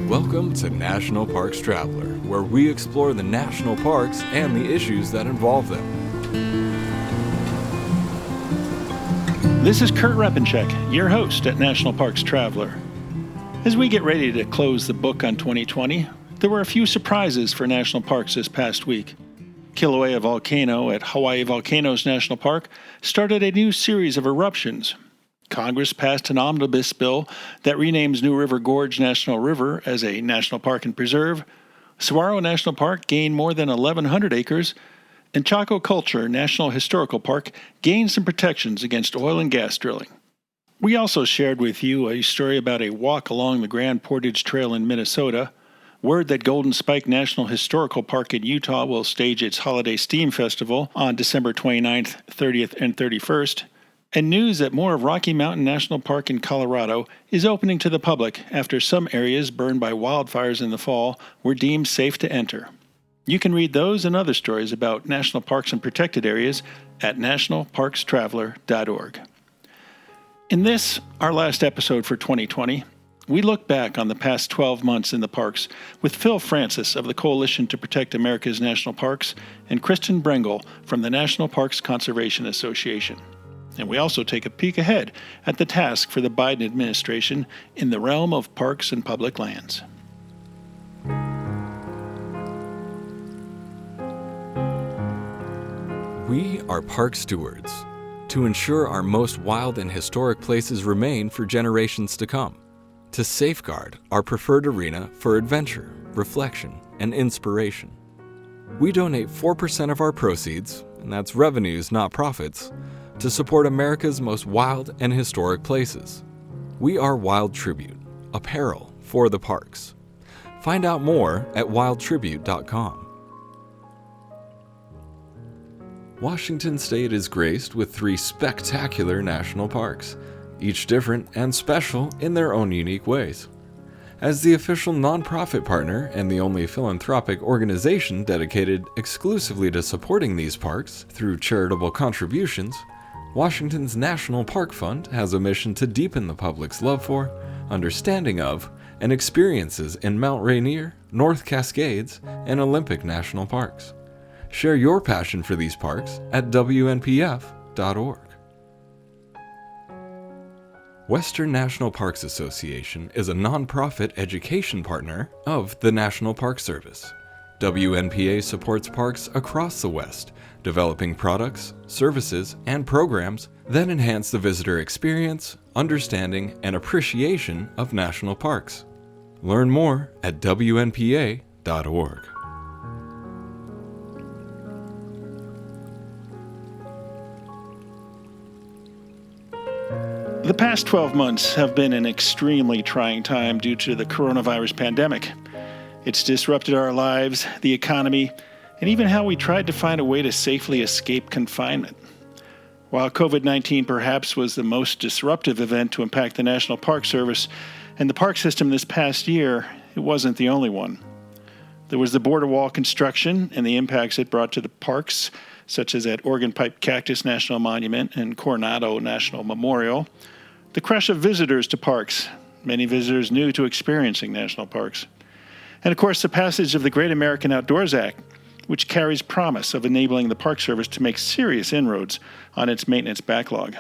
Welcome to National Parks Traveler, where we explore the national parks and the issues that involve them. This is Kurt Repenchek, your host at National Parks Traveler. As we get ready to close the book on 2020, there were a few surprises for national parks this past week. Kilauea Volcano at Hawaii Volcanoes National Park started a new series of eruptions. Congress passed an omnibus bill that renames New River Gorge National River as a national park and preserve. Saguaro National Park gained more than 1,100 acres, and Chaco Culture National Historical Park gained some protections against oil and gas drilling. We also shared with you a story about a walk along the Grand Portage Trail in Minnesota, word that Golden Spike National Historical Park in Utah will stage its Holiday Steam Festival on December 29th, 30th, and 31st, and news that more of Rocky Mountain National Park in Colorado is opening to the public after some areas burned by wildfires in the fall were deemed safe to enter. You can read those and other stories about national parks and protected areas at nationalparkstraveler.org. In this, our last episode for 2020, we look back on the past 12 months in the parks with Phil Francis of the Coalition to Protect America's National Parks and Kristen Brengel from the National Parks Conservation Association. And we also take a peek ahead at the task for the Biden administration in the realm of parks and public lands. We are park stewards to ensure our most wild and historic places remain for generations to come, to safeguard our preferred arena for adventure, reflection, and inspiration. We donate 4% of our proceeds, and that's revenues, not profits, to support America's most wild and historic places. We are Wild Tribute, apparel for the parks. Find out more at wildtribute.com. Washington State is graced with 3 spectacular national parks, each different and special in their own unique ways. As the official nonprofit partner and the only philanthropic organization dedicated exclusively to supporting these parks through charitable contributions, Washington's National Park Fund has a mission to deepen the public's love for, understanding of, and experiences in Mount Rainier, North Cascades, and Olympic National Parks. Share your passion for these parks at WNPF.org. Western National Parks Association is a nonprofit education partner of the National Park Service. WNPA supports parks across the West, developing products, services, and programs that enhance the visitor experience, understanding, and appreciation of national parks. Learn more at WNPA.org. The past 12 months have been an extremely trying time due to the coronavirus pandemic. It's disrupted our lives, the economy, and even how we tried to find a way to safely escape confinement. While COVID-19 perhaps was the most disruptive event to impact the National Park Service and the park system this past year, it wasn't the only one. There was the border wall construction and the impacts it brought to the parks, such as at Oregon Pipe Cactus National Monument and Coronado National Memorial. The crush of visitors to parks, many visitors new to experiencing national parks. And of course, the passage of the Great American Outdoors Act, which carries promise of enabling the Park Service to make serious inroads on its maintenance backlog.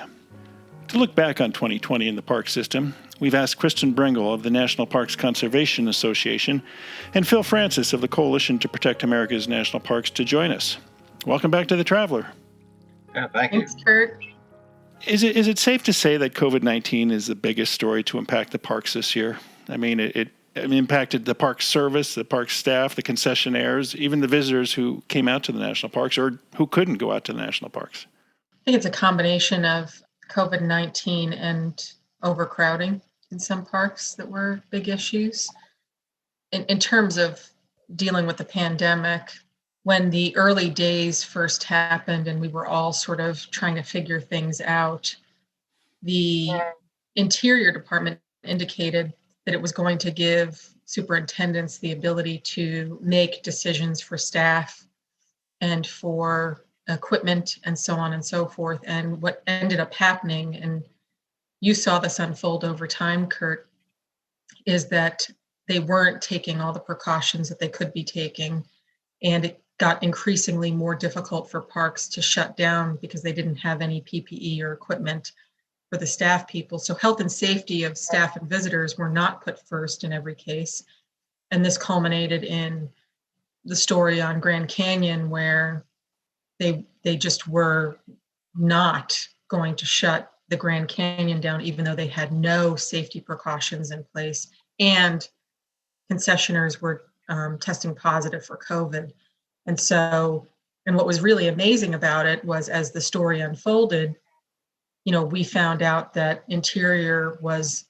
To look back on 2020 in the park system, we've asked Kristen Brengel of the National Parks Conservation Association and Phil Francis of the Coalition to Protect America's National Parks to join us. Welcome back to The Traveler. Yeah, thank you. Thanks, Kurt. Is it safe to say that COVID-19 is the biggest story to impact the parks this year? I mean, it impacted the park service, the park staff, the concessionaires, even the visitors who came out to the national parks or who couldn't go out to the national parks. I think it's a combination of COVID-19 and overcrowding in some parks that were big issues. In terms of dealing with the pandemic, when the early days first happened and we were all sort of trying to figure things out, the Interior Department indicated that it was going to give superintendents the ability to make decisions for staff and for equipment and so on and so forth. And what ended up happening, and you saw this unfold over time, Kurt, is that they weren't taking all the precautions that they could be taking, and it got increasingly more difficult for parks to shut down because they didn't have any PPE or equipment for the staff people. So health and safety of staff and visitors were not put first in every case. And this culminated in the story on Grand Canyon, where they just were not going to shut the Grand Canyon down, even though they had no safety precautions in place. And concessioners were testing positive for COVID. And so, and what was really amazing about it was, as the story unfolded, we found out that Interior was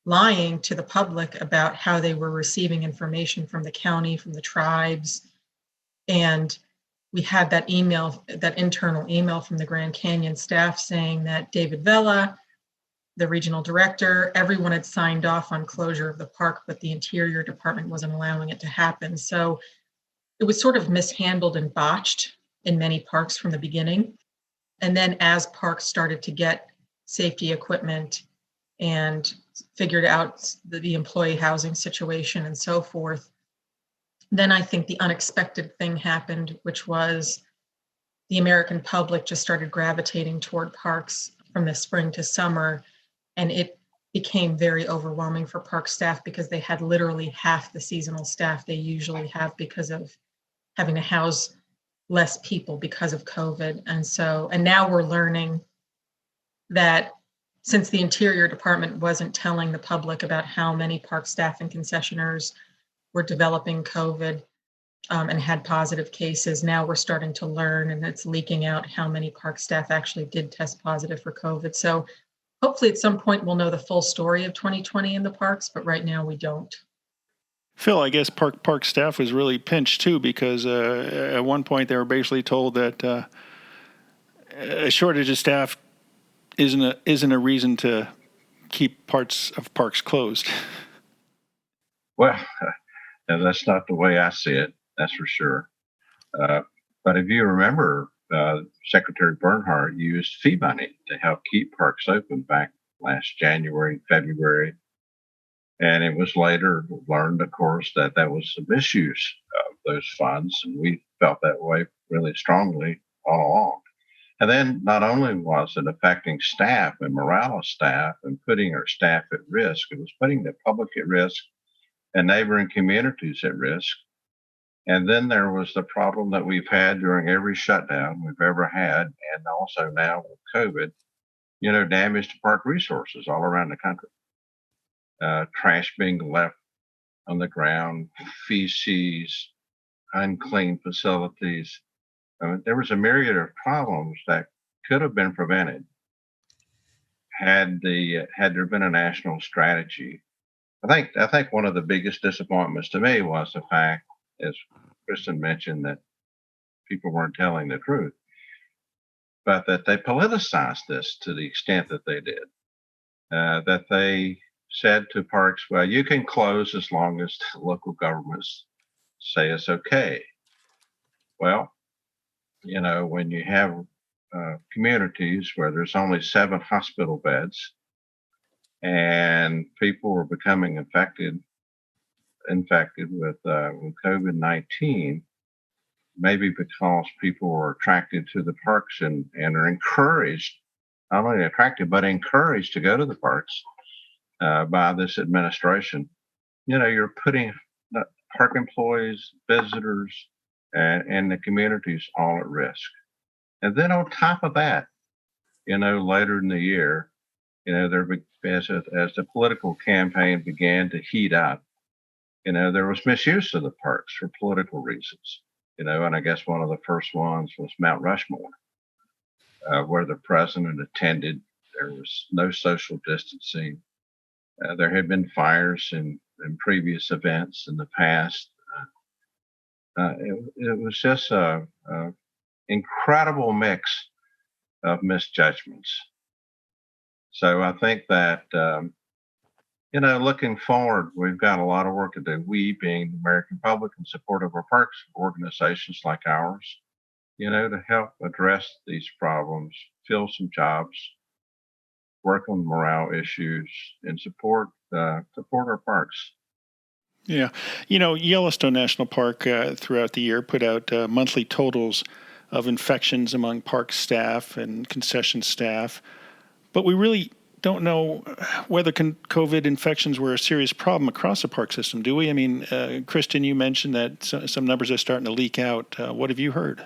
lying to the public about how they were receiving information from the county, from the tribes. And we had that internal email from the Grand Canyon staff saying that David Vela, the regional director, everyone had signed off on closure of the park, but the Interior Department wasn't allowing it to happen. So it was sort of mishandled and botched in many parks from the beginning. And then as parks started to get safety equipment and figured out the employee housing situation and so forth, then I think the unexpected thing happened, which was the American public just started gravitating toward parks from the spring to summer. And it became very overwhelming for park staff because they had literally half the seasonal staff they usually have because of having to house less people because of COVID. And now we're learning that since the Interior Department wasn't telling the public about how many park staff and concessioners were developing COVID and had positive cases, now we're starting to learn, and it's leaking out how many park staff actually did test positive for COVID. So hopefully at some point we'll know the full story of 2020 in the parks, but right now we don't. Phil, I guess park staff was really pinched too, because at one point they were basically told that a shortage of staff isn't a reason to keep parts of parks closed. Well, that's not the way I see it. That's for sure. But if you remember, Secretary Bernhardt used fee money to help keep parks open back last January, February. And it was later learned, of course, that was a misuse of those funds. And we felt that way really strongly all along. And then not only was it affecting staff and morale of staff and putting our staff at risk, it was putting the public at risk and neighboring communities at risk. And then there was the problem that we've had during every shutdown we've ever had, and also now with COVID, damage to park resources all around the country. Trash being left on the ground, feces, unclean facilities. There was a myriad of problems that could have been prevented had there been a national strategy. I think one of the biggest disappointments to me was the fact, as Kristen mentioned, that people weren't telling the truth, but that they politicized this to the extent that they did. That they said to parks, well, you can close as long as the local governments say it's okay. Well, when you have communities where there's only 7 hospital beds and people were becoming infected with COVID-19, maybe because people were attracted to the parks and are encouraged, not only attracted, but encouraged to go to the parks by this administration. You're putting park employees, visitors, and the communities all at risk. And then on top of that, later in the year, as the political campaign began to heat up, there was misuse of the parks for political reasons. And I guess one of the first ones was Mount Rushmore, where the president attended. There was no social distancing. There had been fires in previous events in the past. It was just a incredible mix of misjudgments. So I think that, looking forward, we've got a lot of work to do. We, being the American public, in support of our parks organizations like ours, to help address these problems, fill some jobs, work on morale issues, and support our parks. Yeah. Yellowstone National Park throughout the year put out monthly totals of infections among park staff and concession staff. But we really don't know whether COVID infections were a serious problem across the park system, do we? I mean, Kristen, you mentioned that some numbers are starting to leak out. What have you heard?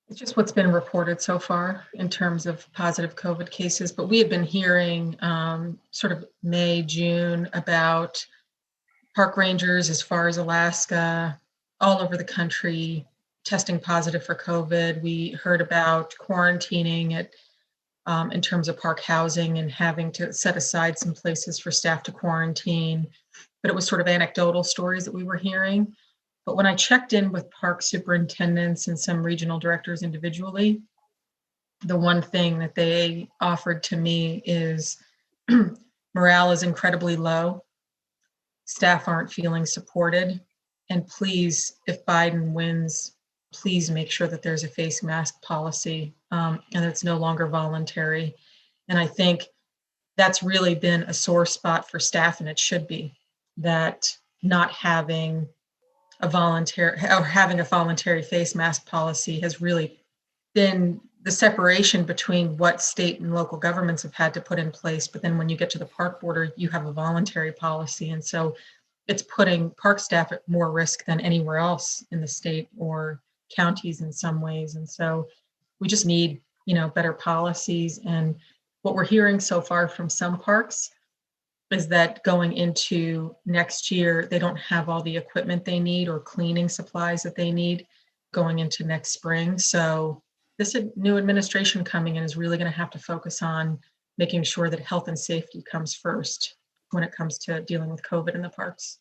It's just what's been reported so far in terms of positive COVID cases. But we had been hearing sort of May, June about park rangers as far as Alaska, all over the country, testing positive for COVID. We heard about quarantining at in terms of park housing and having to set aside some places for staff to quarantine. But it was sort of anecdotal stories that we were hearing. But when I checked in with park superintendents and some regional directors individually, the one thing that they offered to me is morale is incredibly low. Staff aren't feeling supported. And please, if Biden wins, please make sure that there's a face mask policy and it's no longer voluntary. And I think that's really been a sore spot for staff, and it should be, that not having a voluntary face mask policy has really been the separation between what state and local governments have had to put in place. But then when you get to the park border, you have a voluntary policy. And so it's putting park staff at more risk than anywhere else in the state or counties in some ways. And so we just need, better policies. And what we're hearing so far from some parks is that going into next year, they don't have all the equipment they need or cleaning supplies that they need going into next spring. So this new administration coming in is really going to have to focus on making sure that health and safety comes first when it comes to dealing with COVID in the parks.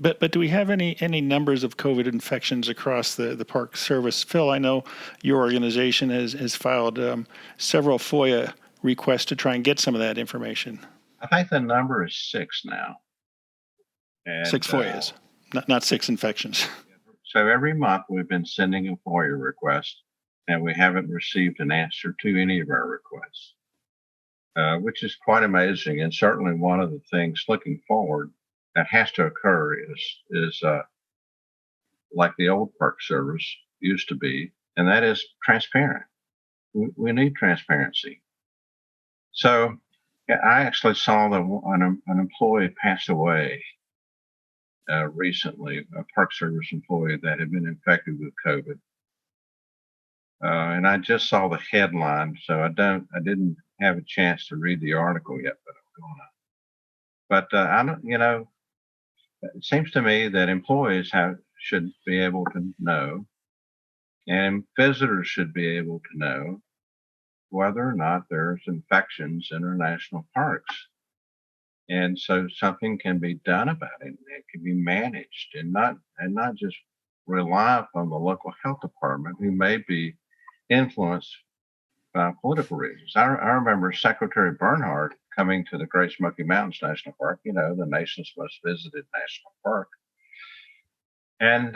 But do we have any numbers of COVID infections across the Park Service? Phil, I know your organization has filed several FOIA requests to try and get some of that information. I think the number is 6 now. And, 6 FOIAs, not 6 infections. So every month we've been sending a FOIA request, and we haven't received an answer to any of our requests, which is quite amazing. And certainly one of the things looking forward that has to occur is like the old Park Service used to be, and that is transparent. We need transparency. So I actually saw that an employee passed away recently, a Park Service employee that had been infected with COVID. And I just saw the headline, so I didn't have a chance to read the article yet, but I'm going to. But I don't, it seems to me that employees should be able to know, and visitors should be able to know whether or not there's infections in our national parks. And so something can be done about it. It can be managed and not just rely upon the local health department, who may be influenced by political reasons. I remember Secretary Bernhardt coming to the Great Smoky Mountains National Park, the nation's most visited national park, and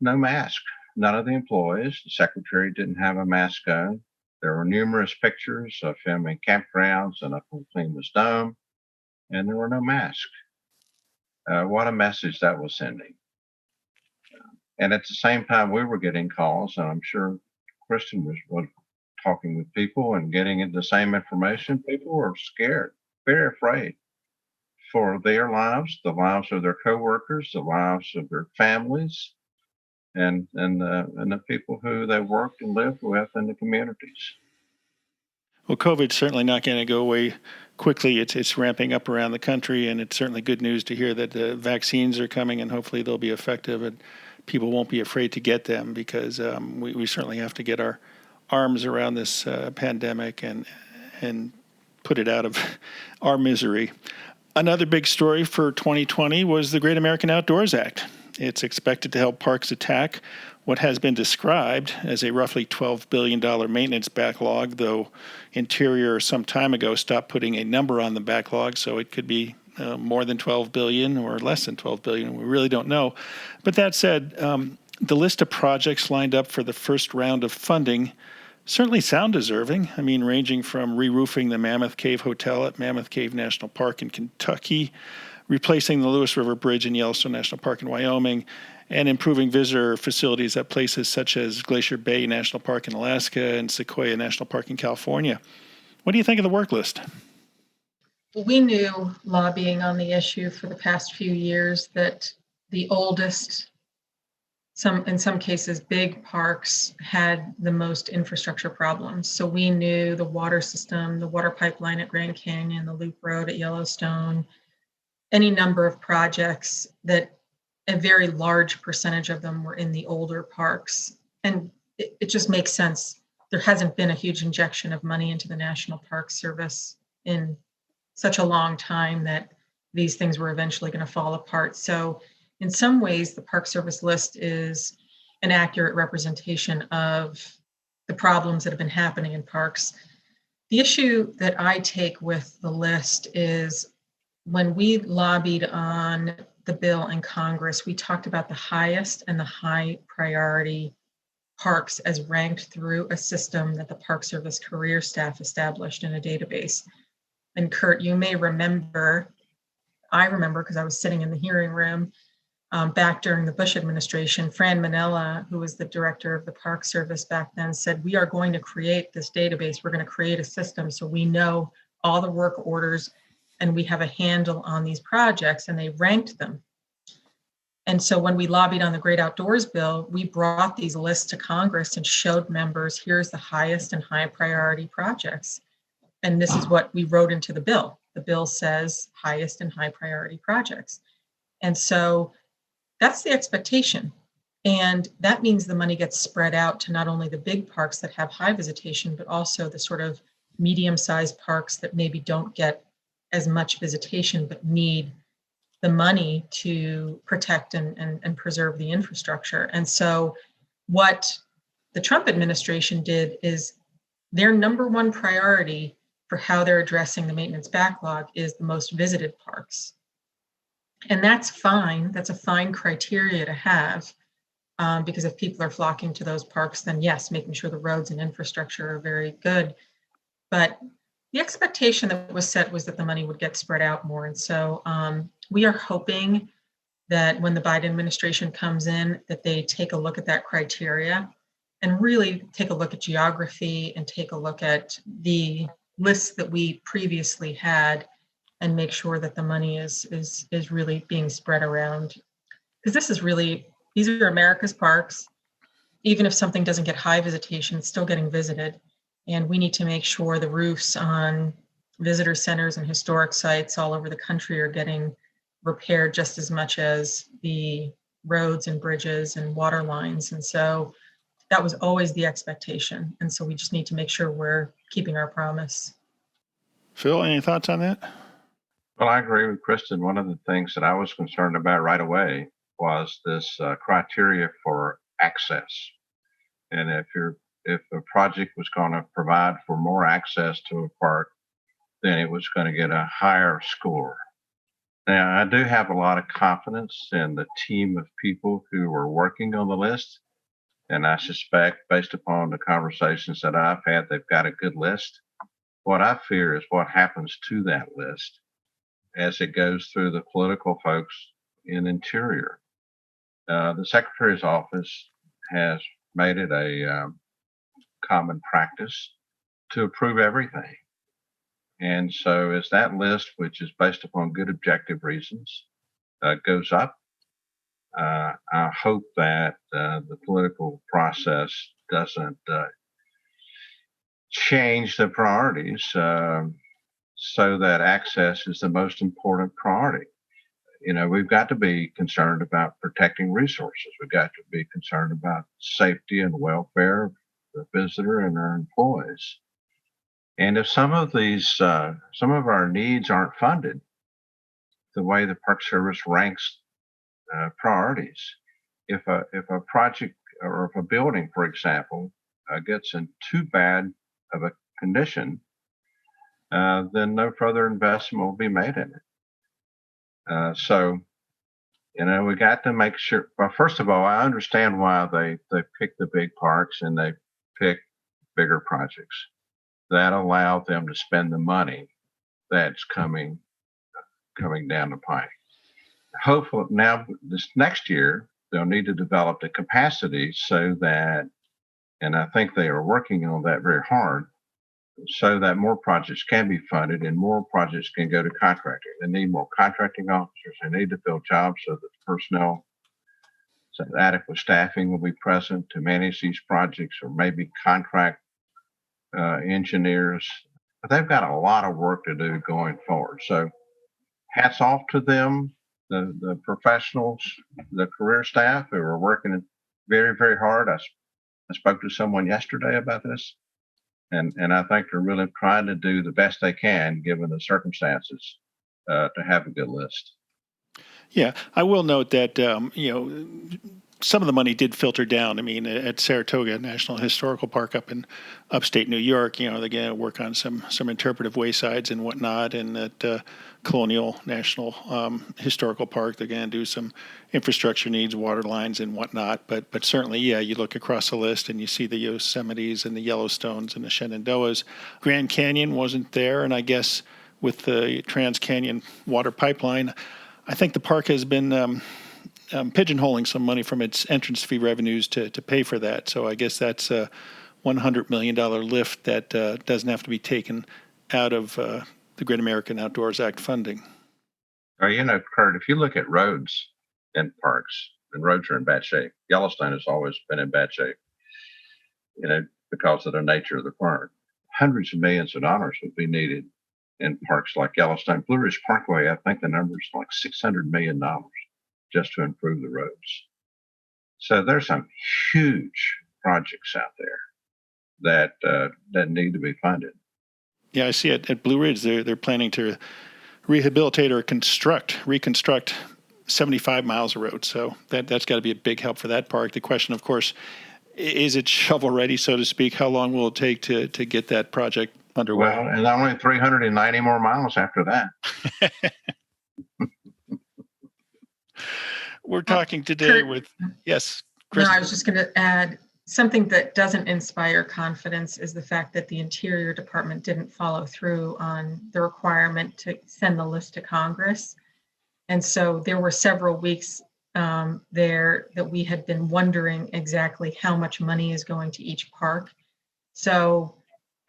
no mask. None of the employees. The secretary didn't have a mask on. There were numerous pictures of him in campgrounds and up on Cleanless Dome, and there were no masks. What a message that was sending. And at the same time, we were getting calls, and I'm sure Kristen was talking with people and getting the same information. People were scared, very afraid for their lives, the lives of their coworkers, the lives of their families, and the people who they worked and lived with in the communities. Well, COVID's certainly not going to go away quickly. It's ramping up around the country, and it's certainly good news to hear that the vaccines are coming, and hopefully they'll be effective, and people won't be afraid to get them, because we certainly have to get our arms around this pandemic and put it out of our misery. Another big story for 2020 was the Great American Outdoors Act. It's expected to help parks attack what has been described as a roughly $12 billion maintenance backlog, though Interior some time ago stopped putting a number on the backlog, so it could be more than $12 billion or less than $12 billion. We really don't know. But that said, the list of projects lined up for the first round of funding certainly sound deserving. I mean, ranging from re-roofing the Mammoth Cave Hotel at Mammoth Cave National Park in Kentucky, replacing the Lewis River Bridge in Yellowstone National Park in Wyoming, and improving visitor facilities at places such as Glacier Bay National Park in Alaska and Sequoia National Park in California. What do you think of the work list? We knew, lobbying on the issue for the past few years, that the oldest, in some cases, big parks had the most infrastructure problems. So we knew the water system, the water pipeline at Grand Canyon, the Loop Road at Yellowstone, any number of projects that a very large percentage of them were in the older parks. And it just makes sense. There hasn't been a huge injection of money into the National Park Service in such a long time that these things were eventually going to fall apart. So in some ways, the Park Service list is an accurate representation of the problems that have been happening in parks. The issue that I take with the list is when we lobbied on the bill in Congress, we talked about the highest and the high priority parks as ranked through a system that the Park Service career staff established in a database. And Kurt, you may remember, I remember because I was sitting in the hearing room back during the Bush administration. Fran Manella, who was the director of the Park Service back then, said, we are going to create this database. We're going to create a system so we know all the work orders and we have a handle on these projects, and they ranked them. And so when we lobbied on the Great Outdoors bill, we brought these lists to Congress and showed members, here's the highest and high priority projects. And this is what we wrote into the bill. The bill says highest and high priority projects. And so that's the expectation. And that means the money gets spread out to not only the big parks that have high visitation, but also the sort of medium-sized parks that maybe don't get as much visitation, but need the money to protect and preserve the infrastructure. And so what the Trump administration did is their number one priority for how they're addressing the maintenance backlog is the most visited parks. And that's fine. That's a fine criteria to have, because if people are flocking to those parks, then yes, making sure the roads and infrastructure are very good. But the expectation that was set was that the money would get spread out more. And so we are hoping that when the Biden administration comes in, that they take a look at that criteria and really take a look at geography and take a look at the lists that we previously had and make sure that the money is really being spread around. Because these are America's parks. Even if something doesn't get high visitation, it's still getting visited. And we need to make sure the roofs on visitor centers and historic sites all over the country are getting repaired just as much as the roads and bridges and water lines. And so that was always the expectation. And so we just need to make sure we're keeping our promise. Phil, any thoughts on that? Well, I agree with Kristen. One of the things that I was concerned about right away was this criteria for access. And if a project was going to provide for more access to a park, then it was going to get a higher score. Now, I do have a lot of confidence in the team of people who were working on the list. And I suspect, based upon the conversations that I've had, they've got a good list. What I fear is what happens to that list as it goes through the political folks in Interior. The Secretary's office has made it a common practice to approve everything. And so as that list, which is based upon good objective reasons, goes up, I hope that the political process doesn't change the priorities so that access is the most important priority. You know, we've got to be concerned about protecting resources. We've got to be concerned about safety and welfare of the visitor and our employees. And if some of our needs aren't funded, the way the Park Service ranks priorities, if a project or if a building, for example, gets in too bad of a condition, then no further investment will be made in it. So, you know, we got to make sure. Well, first of all, I understand why they pick the big parks and they pick bigger projects that allow them to spend the money that's coming down the pike. Hopefully, now this next year they'll need to develop the capacity so that, and I think they are working on that very hard, so that more projects can be funded and more projects can go to contracting. They need more contracting officers. They need to fill jobs so that the personnel, so that adequate staffing will be present to manage these projects, or maybe contract engineers. But they've got a lot of work to do going forward. So hats off to them, the professionals, the career staff who are working very, very hard. I spoke to someone yesterday about this, and I think they're really trying to do the best they can given the circumstances to have a good list. Yeah, I will note that some of the money did filter down. I mean, at Saratoga National Historical Park up in upstate New York, they're going to work on some interpretive waysides and whatnot. And at Colonial National Historical Park, they're going to do some infrastructure needs, water lines and whatnot. But certainly, yeah, you look across the list and you see the Yosemites and the Yellowstones and the Shenandoahs. Grand Canyon wasn't there, and I guess with the Trans Canyon water pipeline, I think the park has been pigeonholing some money from its entrance fee revenues to pay for that. So I guess that's a $100 million lift that doesn't have to be taken out of the Great American Outdoors Act funding. Well, Kurt, if you look at roads in parks, and roads are in bad shape. Yellowstone has always been in bad shape, because of the nature of the park. Hundreds of millions of dollars would be needed in parks like Yellowstone. Blue Ridge Parkway, I think the number is like $600 million just to improve the roads. So there's some huge projects out there that need to be funded. Yeah, I see it at Blue Ridge. They're planning to rehabilitate or reconstruct 75 miles of road. So that's got to be a big help for that park. The question, of course, is it shovel ready, so to speak? How long will it take to get that project underway? Well, and only 390 more miles after that. We're talking today with, yes, Kristen. No, I was just going to add something that doesn't inspire confidence is the fact that the Interior Department didn't follow through on the requirement to send the list to Congress. And so there were several weeks there that we had been wondering exactly how much money is going to each park. So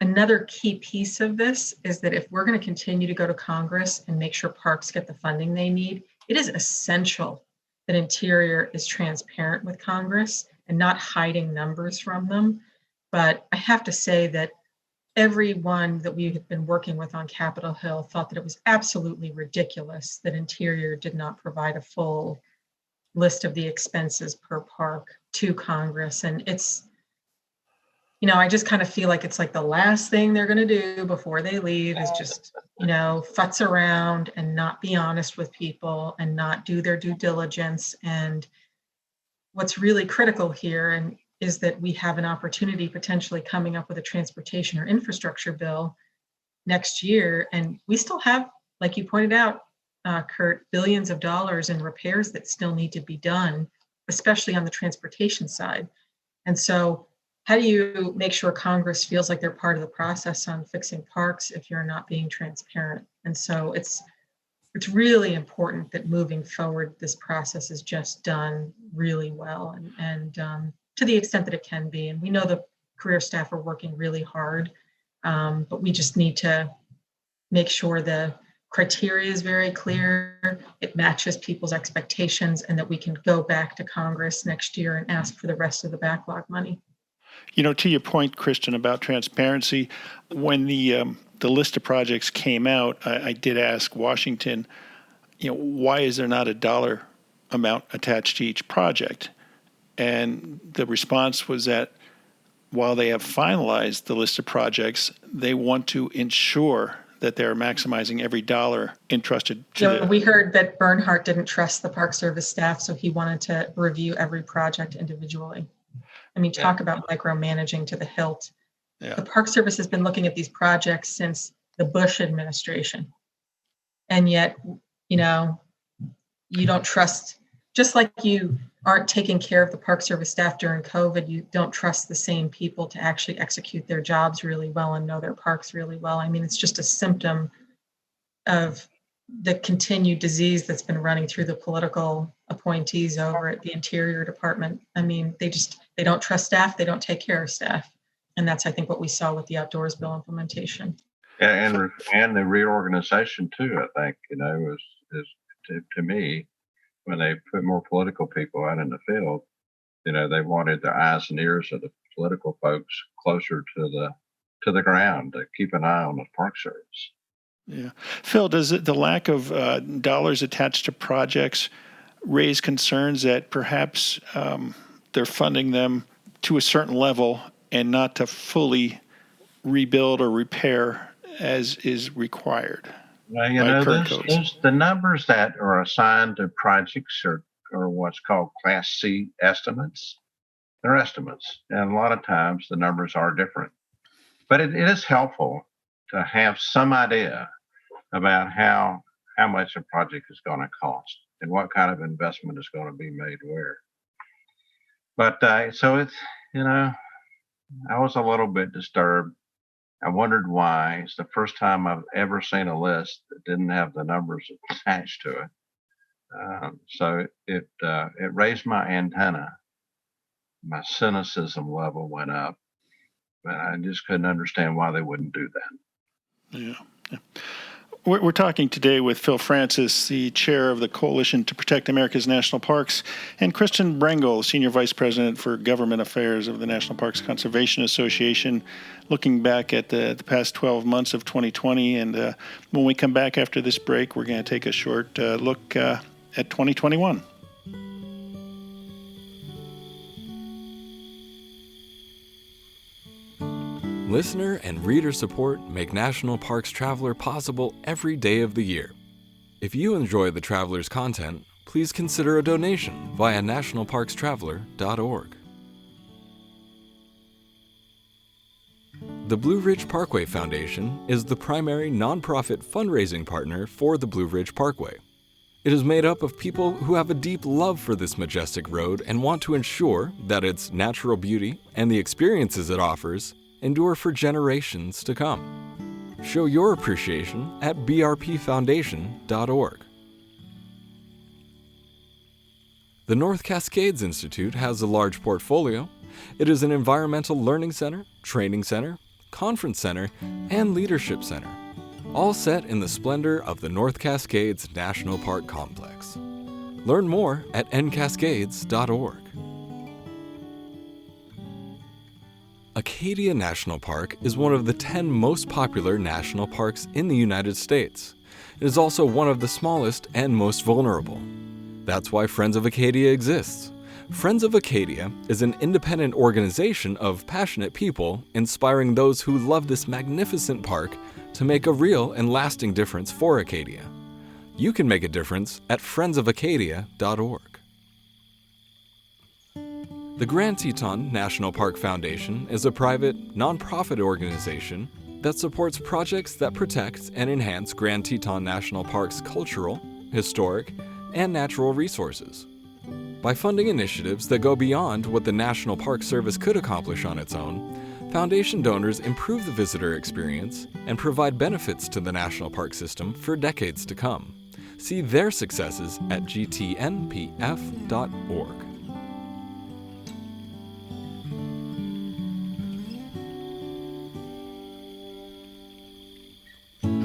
another key piece of this is that if we're going to continue to go to Congress and make sure parks get the funding they need, it is essential that Interior is transparent with Congress and not hiding numbers from them. But I have to say that everyone that we have been working with on Capitol Hill thought that it was absolutely ridiculous that Interior did not provide a full list of the expenses per park to Congress. And it's, I just kind of feel like it's like the last thing they're going to do before they leave is just, futz around and not be honest with people and not do their due diligence. And what's really critical here is that we have an opportunity potentially coming up with a transportation or infrastructure bill next year. And we still have, like you pointed out, Kurt, billions of dollars in repairs that still need to be done, especially on the transportation side. And so how do you make sure Congress feels like they're part of the process on fixing parks if you're not being transparent? And so it's really important that moving forward, this process is just done really well and to the extent that it can be. And we know the career staff are working really hard, but we just need to make sure the criteria is very clear, it matches people's expectations, and that we can go back to Congress next year and ask for the rest of the backlog money. To your point, Kristen, about transparency, when the list of projects came out, I did ask Washington, why is there not a dollar amount attached to each project? And the response was that while they have finalized the list of projects, they want to ensure that they're maximizing every dollar entrusted to We heard that Bernhardt didn't trust the Park Service staff, so he wanted to review every project individually. Talk about micromanaging to the hilt. Yeah. The Park Service has been looking at these projects since the Bush administration. And yet, you don't trust just like you aren't taking care of the Park Service staff during COVID, you don't trust the same people to actually execute their jobs really well and know their parks really well. I mean, it's just a symptom of the continued disease that's been running through the political appointees over at the Interior Department. I mean, they don't trust staff, they don't take care of staff. And that's, I think, what we saw with the outdoors bill implementation. And the reorganization too, I think, is to me, when they put more political people out in the field, they wanted the eyes and ears of the political folks closer to the ground to keep an eye on the Park Service. Yeah. Phil, does the lack of dollars attached to projects raise concerns that perhaps they're funding them to a certain level and not to fully rebuild or repair as is required? Well, the numbers that are assigned to projects are what's called Class C estimates. They're estimates, and a lot of times the numbers are different. But it is helpful to have some idea about how much a project is going to cost and what kind of investment is going to be made where. But so it's, I was a little bit disturbed. I wondered why. It's the first time I've ever seen a list that didn't have the numbers attached to it. So it raised my antenna. My cynicism level went up. But I just couldn't understand why they wouldn't do that. Yeah. We're talking today with Phil Francis, the chair of the Coalition to Protect America's National Parks, and Kristen Brengel, Senior Vice President for Government Affairs of the National Parks Conservation Association, looking back at the past 12 months of 2020. And when we come back after this break, we're going to take a short look at 2021. Listener and reader support make National Parks Traveler possible every day of the year. If you enjoy the Traveler's content, please consider a donation via nationalparkstraveler.org. The Blue Ridge Parkway Foundation is the primary nonprofit fundraising partner for the Blue Ridge Parkway. It is made up of people who have a deep love for this majestic road and want to ensure that its natural beauty and the experiences it offers endure for generations to come. Show your appreciation at brpfoundation.org. The North Cascades Institute has a large portfolio. It is an environmental learning center, training center, conference center, and leadership center, all set in the splendor of the North Cascades National Park Complex. Learn more at ncascades.org. Acadia National Park is one of the 10 most popular national parks in the United States. It is also one of the smallest and most vulnerable. That's why Friends of Acadia exists. Friends of Acadia is an independent organization of passionate people inspiring those who love this magnificent park to make a real and lasting difference for Acadia. You can make a difference at friendsofacadia.org. The Grand Teton National Park Foundation is a private, nonprofit organization that supports projects that protect and enhance Grand Teton National Park's cultural, historic, and natural resources. By funding initiatives that go beyond what the National Park Service could accomplish on its own, Foundation donors improve the visitor experience and provide benefits to the National Park System for decades to come. See their successes at gtnpf.org.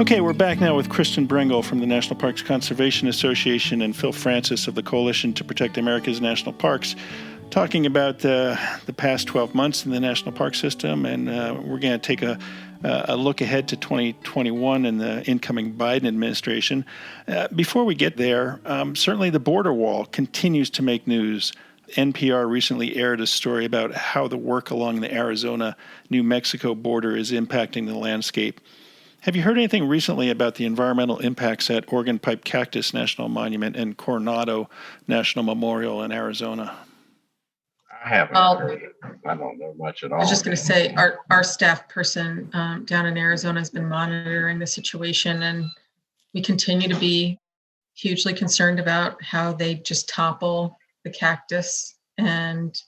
Okay, we're back now with Kristen Brengel from the National Parks Conservation Association and Phil Francis of the Coalition to Protect America's National Parks, talking about the past 12 months in the National Park System, and we're going to take a look ahead to 2021 and the incoming Biden administration. Before we get there, certainly the border wall continues to make news. NPR recently aired a story about how the work along the Arizona-New Mexico border is impacting the landscape. Have you heard anything recently about the environmental impacts at Organ Pipe Cactus National Monument and Coronado National Memorial in Arizona? I haven't heard it. I don't know much at all. I was just going to say, our staff person down in Arizona has been monitoring the situation, and we continue to be hugely concerned about how they just topple the cactus and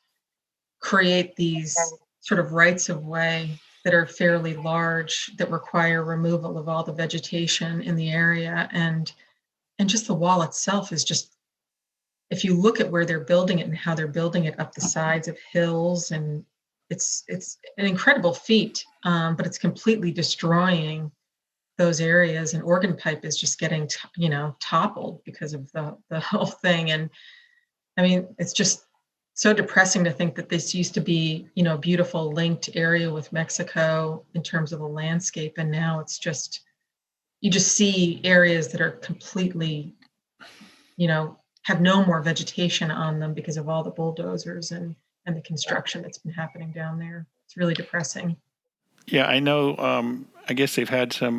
create these sort of rights of way that are fairly large that require removal of all the vegetation in the area. And just the wall itself is just, if you look at where they're building it and how they're building it up the sides of hills, and it's an incredible feat, but it's completely destroying those areas. And Organ Pipe is just getting toppled because of the whole thing. And I mean, it's just so depressing to think that this used to be, a beautiful linked area with Mexico in terms of the landscape, and now it's just, you just see areas that are completely, have no more vegetation on them because of all the bulldozers and the construction that's been happening down there. It's really depressing. Yeah, I know. I guess they've had some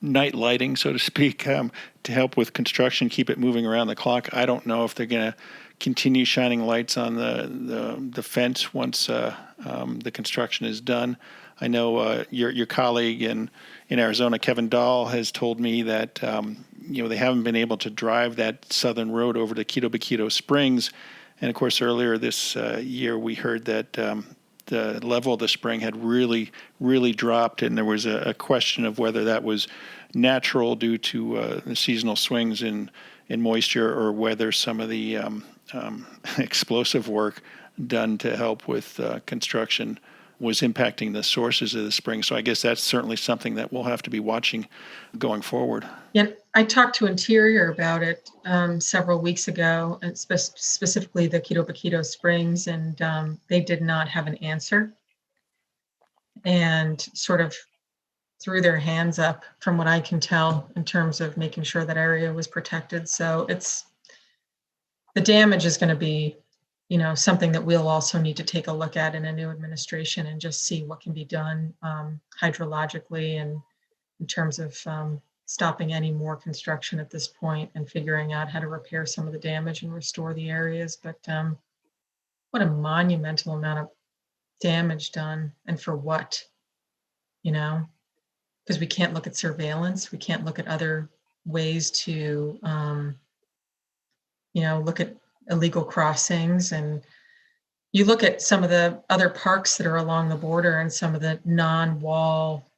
night lighting, so to speak, to help with construction, keep it moving around the clock. I don't know if they're going to continue shining lights on the fence once the construction is done. I know your colleague in Arizona, Kevin Dahl, has told me that they haven't been able to drive that southern road over to Quito Baquito Springs, and of course earlier this year we heard that the level of the spring had really, really dropped, and there was a question of whether that was natural due to the seasonal swings in moisture, or whether some of the explosive work done to help with construction was impacting the sources of the spring. So I guess that's certainly something that we'll have to be watching going forward. Yeah, I talked to Interior about it several weeks ago, and specifically the Quito Baquito Springs, and they did not have an answer, and sort of threw their hands up, from what I can tell, in terms of making sure that area was protected. So the damage is going to be, something that we'll also need to take a look at in a new administration, and just see what can be done hydrologically, and in terms of stopping any more construction at this point, and figuring out how to repair some of the damage and restore the areas. But what a monumental amount of damage done, and for what, because we can't look at surveillance. We can't look at other ways to, look at illegal crossings. And you look at some of the other parks that are along the border, and some of the non-wall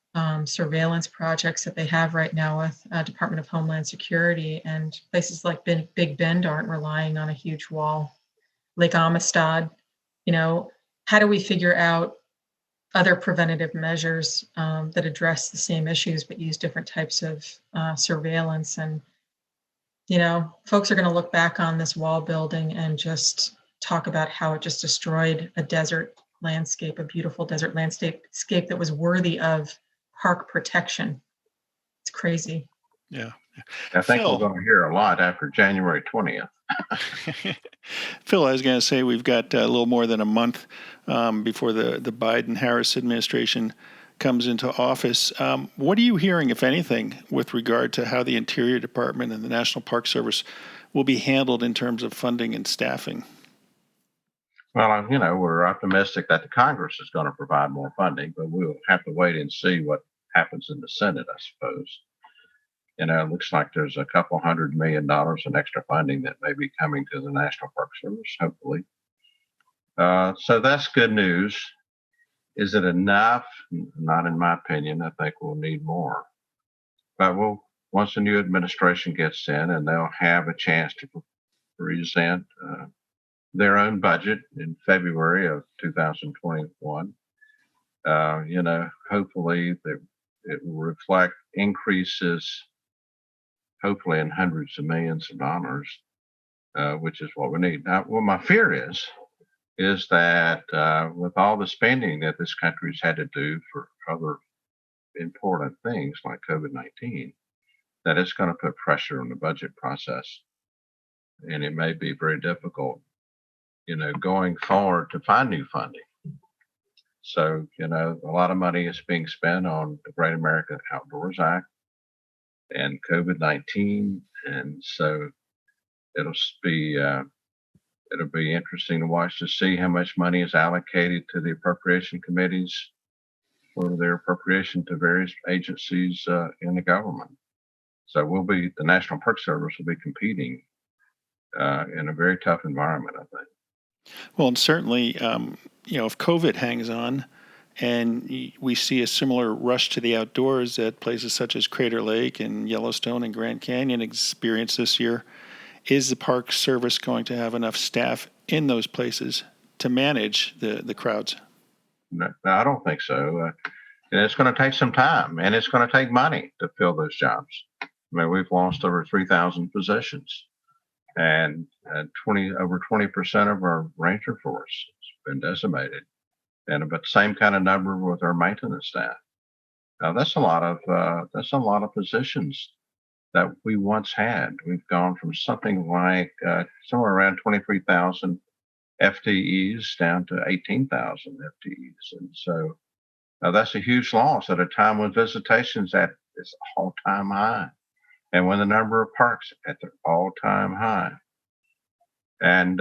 surveillance projects that they have right now with Department of Homeland Security, and places like Big Bend aren't relying on a huge wall. Lake Amistad, how do we figure out other preventative measures that address the same issues but use different types of surveillance? And folks are going to look back on this wall building and just talk about how it just destroyed a desert landscape, a beautiful desert landscape that was worthy of park protection. It's crazy. Yeah. I think we're going to hear a lot after January 20th. Phil, I was going to say we've got a little more than a month before the Biden-Harris administration comes into office. What are you hearing, if anything, with regard to how the Interior Department and the National Park Service will be handled in terms of funding and staffing? Well, we're optimistic that the Congress is going to provide more funding, but we'll have to wait and see what happens in the Senate, I suppose. It looks like there's a couple $100 million in extra funding that may be coming to the National Park Service, hopefully. So that's good news. Is it enough? Not in my opinion. I think we'll need more. But once the new administration gets in, and they'll have a chance to present their own budget in February of 2021, hopefully it will reflect increases, hopefully in hundreds of millions of dollars, which is what we need. Now, what my fear is that with all the spending that this country's had to do for other important things like COVID-19, that it's going to put pressure on the budget process. And it may be very difficult, going forward to find new funding. So, a lot of money is being spent on the Great American Outdoors Act and COVID-19. And so it'll be interesting to watch to see how much money is allocated to the appropriation committees for their appropriation to various agencies in the government. So the National Park Service will be competing in a very tough environment, I think. Well, and certainly, if COVID hangs on and we see a similar rush to the outdoors at places such as Crater Lake and Yellowstone and Grand Canyon experience this year, is the Park Service going to have enough staff in those places to manage the crowds? No, I don't think so. And it's going to take some time, and it's going to take money to fill those jobs. I mean, we've lost over 3,000 positions, and over 20% of our ranger force has been decimated, and about the same kind of number with our maintenance staff. Now, that's a lot of positions that we once had. We've gone from something like somewhere around 23,000 FTEs down to 18,000 FTEs, and so that's a huge loss at a time when visitation's at its all-time high, and when the number of parks at their all-time high. And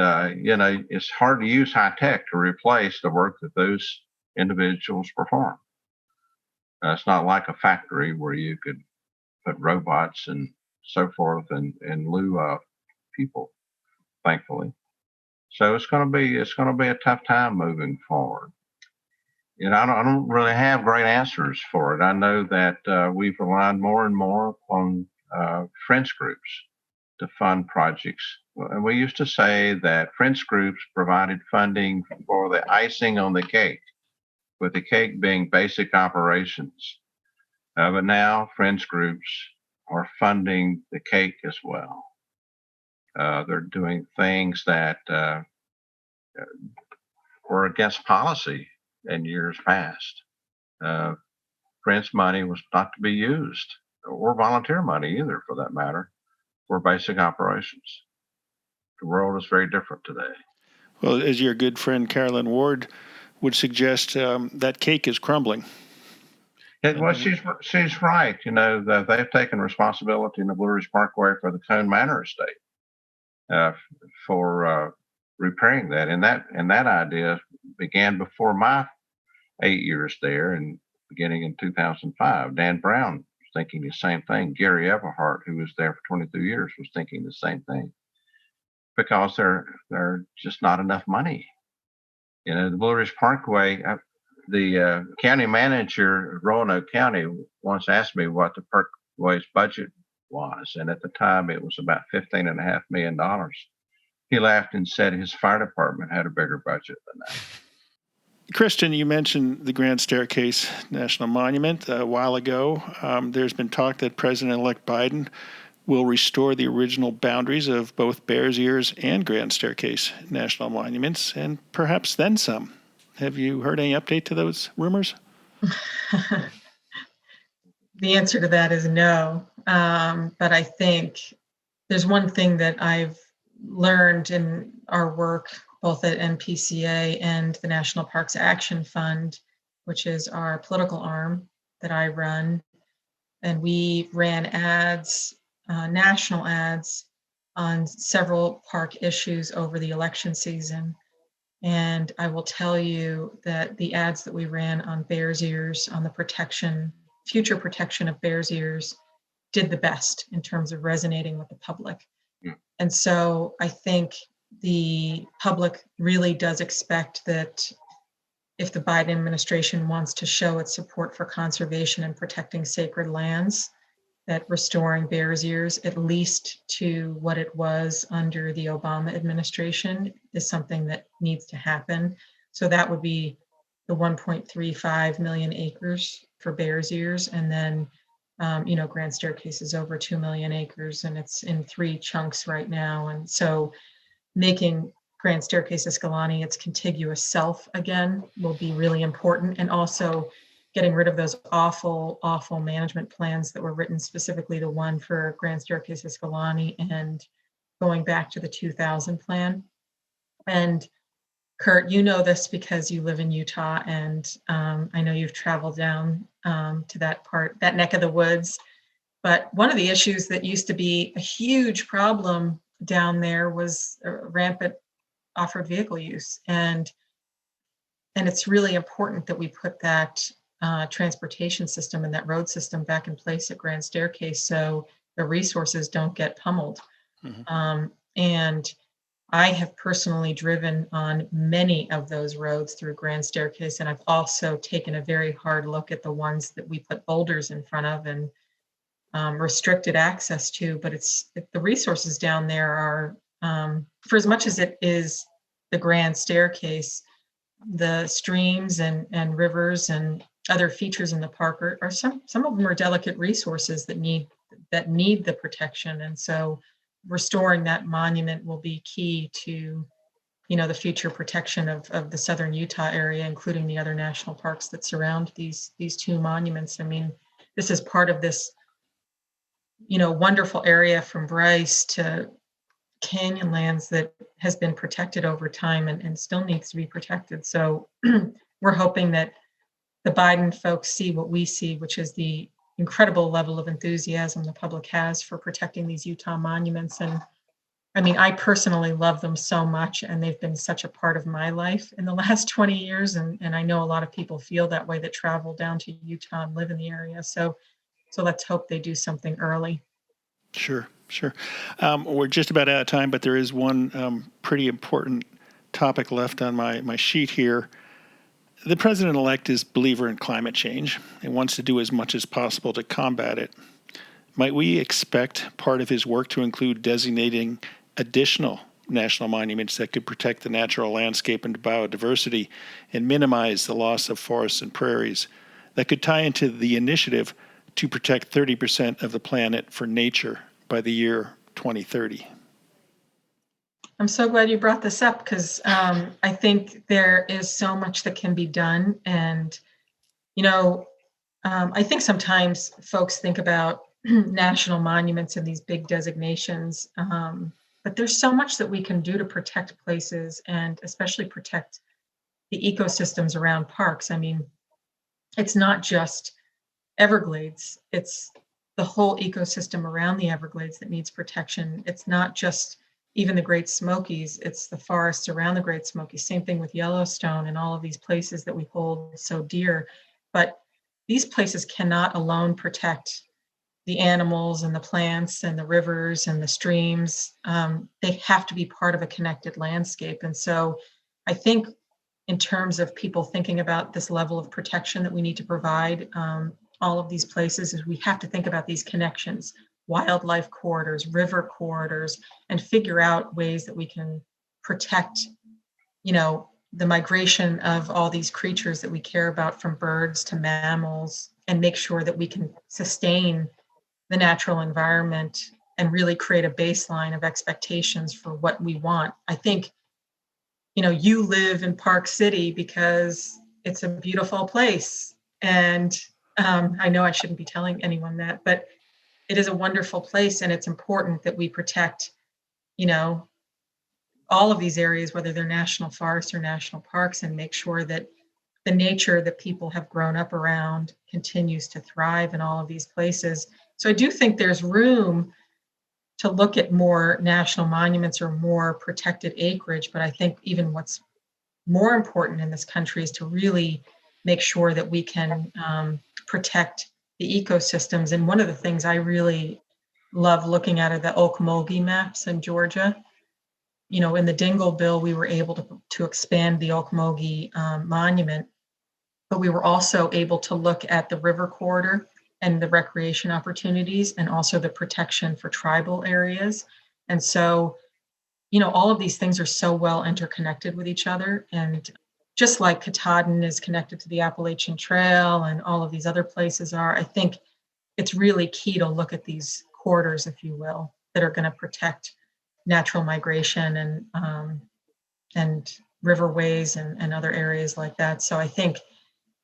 it's hard to use high tech to replace the work that those individuals perform. It's not like a factory where you could put robots and so forth in lieu of people, thankfully. So it's going to be a tough time moving forward. I don't really have great answers for it. I know that we've relied more and more on friends groups to fund projects. And we used to say that friends groups provided funding for the icing on the cake, with the cake being basic operations. But now friends groups are funding the cake as well. They're doing things that were against policy in years past. Friends money was not to be used, or volunteer money either, for that matter, for basic operations. The world is very different today. Well, as your good friend Carolyn Ward would suggest, that cake is crumbling. Well, she's right. That they've taken responsibility in the Blue Ridge Parkway for the Cone Manor estate for repairing that, and that idea began before my 8 years there, and beginning in 2005. Dan Brown was thinking the same thing. Gary Everhart, who was there for 22 years, was thinking the same thing, because there's just not enough money. The Blue Ridge Parkway, the county manager of Roanoke County once asked me what the Parkway's budget was, and at the time it was about $15.5 million. He laughed and said his fire department had a bigger budget than that. Kristen, you mentioned the Grand Staircase National Monument a while ago. There's been talk that President-elect Biden will restore the original boundaries of both Bears Ears and Grand Staircase National Monuments, and perhaps then some. Have you heard any update to those rumors? The answer to that is no. But I think there's one thing that I've learned in our work, both at NPCA and the National Parks Action Fund, which is our political arm that I run. And we ran ads, national ads, on several park issues over the election season. And I will tell you that the ads that we ran on Bears Ears, on the future protection of Bears Ears, did the best in terms of resonating with the public. Yeah. And so I think the public really does expect that if the Biden administration wants to show its support for conservation and protecting sacred lands, that restoring Bears Ears, at least to what it was under the Obama administration, is something that needs to happen. So that would be the 1.35 million acres for Bears Ears. And then, Grand Staircase is over 2 million acres, and it's in 3 chunks right now. And so making Grand Staircase Escalante its contiguous self again will be really important. And also getting rid of those awful management plans that were written, specifically the one for Grand Staircase Escalante, and going back to the 2000 plan. And Kurt, you know this because you live in Utah, and I know you've traveled down to that neck of the woods. But one of the issues that used to be a huge problem down there was rampant off-road vehicle use. And it's really important that we put that transportation system and that road system back in place at Grand Staircase, so the resources don't get pummeled. Mm-hmm. And I have personally driven on many of those roads through Grand Staircase, and I've also taken a very hard look at the ones that we put boulders in front of and restricted access to. But the resources down there are, for as much as it is the Grand Staircase, the streams and rivers and other features in the park are some of them are delicate resources that need the protection. And so restoring that monument will be key to, the future protection of the southern Utah area, including the other national parks that surround these two monuments. I mean, this is part of this, wonderful area from Bryce to Canyonlands that has been protected over time and still needs to be protected. So we're hoping that the Biden folks see what we see, which is the incredible level of enthusiasm the public has for protecting these Utah monuments. And I mean, I personally love them so much, and they've been such a part of my life in the last 20 years. And I know a lot of people feel that way that travel down to Utah and live in the area. So let's hope they do something early. Sure. We're just about out of time, but there is one pretty important topic left on my sheet here. The president-elect is a believer in climate change and wants to do as much as possible to combat it. Might we expect part of his work to include designating additional national monuments that could protect the natural landscape and biodiversity and minimize the loss of forests and prairies, that could tie into the initiative to protect 30% of the planet for nature by the year 2030? I'm so glad you brought this up, because I think there is so much that can be done. And, I think sometimes folks think about national monuments and these big designations, but there's so much that we can do to protect places and especially protect the ecosystems around parks. I mean, it's not just Everglades, it's the whole ecosystem around the Everglades that needs protection. It's not just even the Great Smokies, it's the forests around the Great Smokies. Same thing with Yellowstone and all of these places that we hold so dear. But these places cannot alone protect the animals and the plants and the rivers and the streams. They have to be part of a connected landscape. And so I think in terms of people thinking about this level of protection that we need to provide all of these places, is we have to think about these connections, wildlife corridors, river corridors, and figure out ways that we can protect, the migration of all these creatures that we care about, from birds to mammals, and make sure that we can sustain the natural environment and really create a baseline of expectations for what we want. I think, you live in Park City because it's a beautiful place. And I know I shouldn't be telling anyone that, but it is a wonderful place, and it's important that we protect, all of these areas, whether they're national forests or national parks, and make sure that the nature that people have grown up around continues to thrive in all of these places. So I do think there's room to look at more national monuments or more protected acreage, but I think even what's more important in this country is to really make sure that we can protect the ecosystems. And one of the things I really love looking at are the Okmulgee maps in Georgia. In the Dingle bill, we were able to expand the Okmulgee monument, but we were also able to look at the river corridor and the recreation opportunities, and also the protection for tribal areas. And so, all of these things are so well interconnected with each other. And just like Katahdin is connected to the Appalachian Trail and all of these other places are, I think it's really key to look at these corridors, if you will, that are going to protect natural migration and riverways and other areas like that. So I think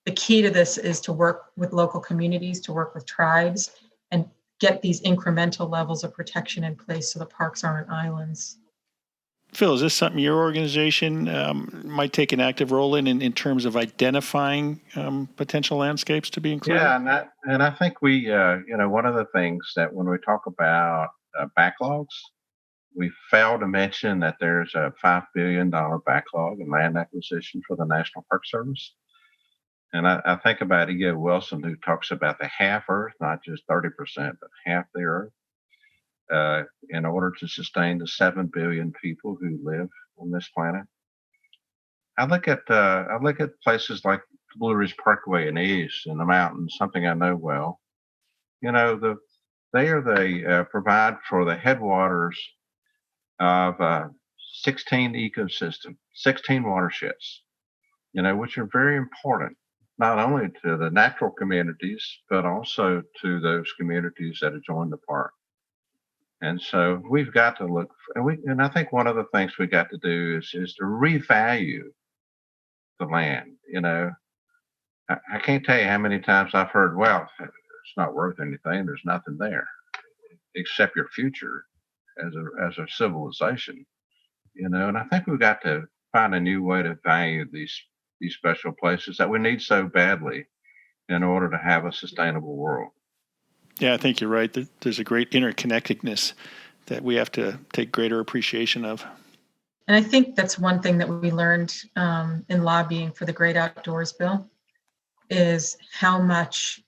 the key to this is to work with local communities, to work with tribes, and get these incremental levels of protection in place so the parks aren't islands. Phil, is this something your organization might take an active role in terms of identifying potential landscapes to be included? Yeah, and I think we, one of the things that when we talk about backlogs, we fail to mention that there's a $5 billion backlog in land acquisition for the National Park Service. And I think about E.O. Wilson, who talks about the half Earth, not just 30%, but half the Earth. in order to sustain the 7 billion people who live on this planet. I look at places like the Blue Ridge Parkway in the east and the mountains, something I know well. They provide for the headwaters of 16 ecosystems, 16 watersheds, which are very important, not only to the natural communities, but also to those communities that adjoin the park. And so we've got to look, and I think one of the things we got to do is to revalue the land. I can't tell you how many times I've heard, well, it's not worth anything. There's nothing there except your future as a civilization, and I think we've got to find a new way to value these special places that we need so badly in order to have a sustainable world. Yeah, I think you're right. There's a great interconnectedness that we have to take greater appreciation of. And I think that's one thing that we learned in lobbying for the Great Outdoors Bill is how much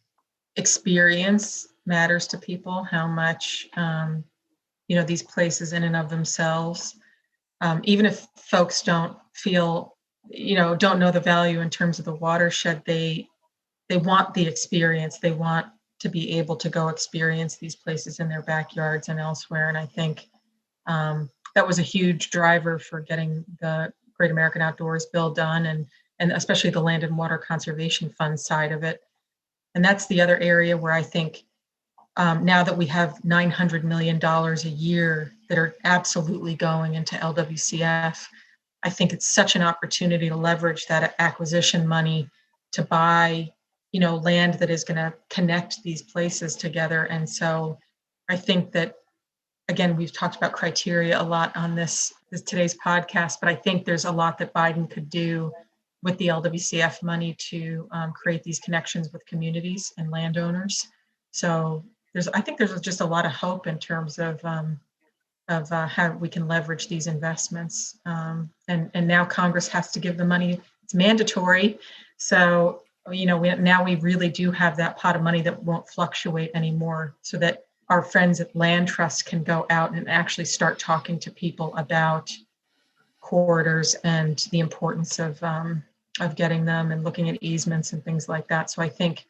experience matters to people, how much, these places in and of themselves, even if folks don't feel, don't know the value in terms of the watershed, they want the experience. They want to be able to go experience these places in their backyards and elsewhere. And I think that was a huge driver for getting the Great American Outdoors Bill done, and especially the Land and Water Conservation Fund side of it. And that's the other area where I think now that we have $900 million a year that are absolutely going into LWCF, I think it's such an opportunity to leverage that acquisition money to buy, land that is going to connect these places together. And so I think that, again, we've talked about criteria a lot on this today's podcast, but I think there's a lot that Biden could do with the LWCF money to create these connections with communities and landowners. So I think there's just a lot of hope in terms of how we can leverage these investments. And now Congress has to give the money. It's mandatory. So, we really do have that pot of money that won't fluctuate anymore, so that our friends at Land Trust can go out and actually start talking to people about corridors and the importance of getting them and looking at easements and things like that. So I think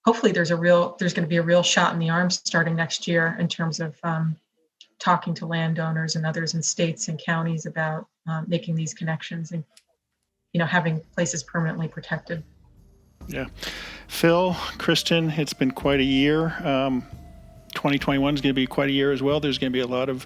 hopefully there's going to be a real shot in the arm starting next year in terms of talking to landowners and others in states and counties about making these connections and, having places permanently protected. Yeah. Phil, Kristen, it's been quite a year. 2021 is going to be quite a year as well. There's going to be a lot of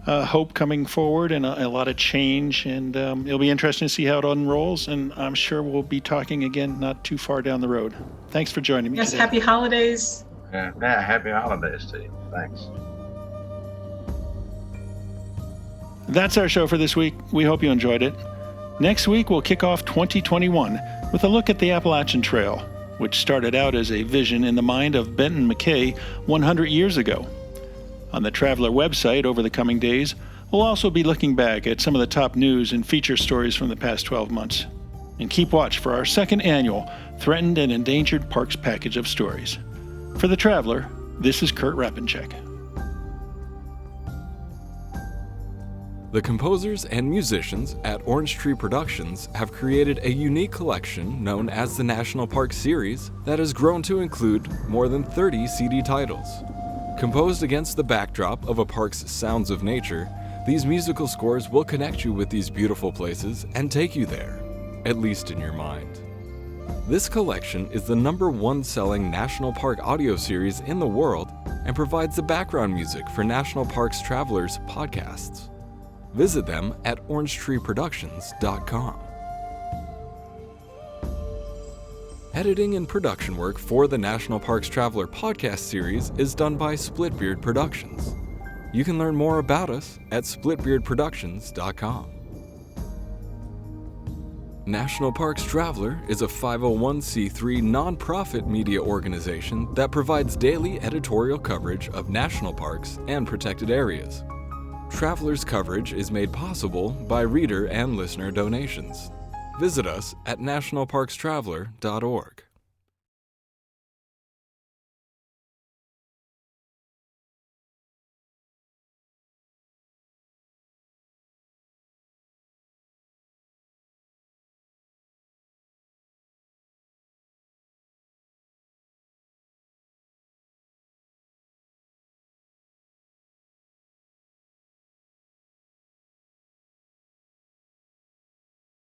hope coming forward and a lot of change, and it'll be interesting to see how it unrolls, and I'm sure we'll be talking again not too far down the road. Thanks for joining me today. Happy holidays. Yeah, happy holidays to you. Thanks. That's our show for this week. We hope you enjoyed it. Next week, we'll kick off 2021 with a look at the Appalachian Trail, which started out as a vision in the mind of Benton McKay 100 years ago. On the Traveler website over the coming days, we'll also be looking back at some of the top news and feature stories from the past 12 months. And keep watch for our second annual Threatened and Endangered Parks package of stories. For The Traveler, this is Kurt Rapinchek. The composers and musicians at Orange Tree Productions have created a unique collection known as the National Park Series that has grown to include more than 30 CD titles. Composed against the backdrop of a park's sounds of nature, these musical scores will connect you with these beautiful places and take you there, at least in your mind. This collection is the #1 selling National Park audio series in the world and provides the background music for National Parks Travelers podcasts. Visit them at orangetreeproductions.com. Editing and production work for the National Parks Traveler podcast series is done by Splitbeard Productions. You can learn more about us at splitbeardproductions.com. National Parks Traveler is a 501c3 nonprofit media organization that provides daily editorial coverage of national parks and protected areas. Traveler's coverage is made possible by reader and listener donations. Visit us at nationalparkstraveler.org.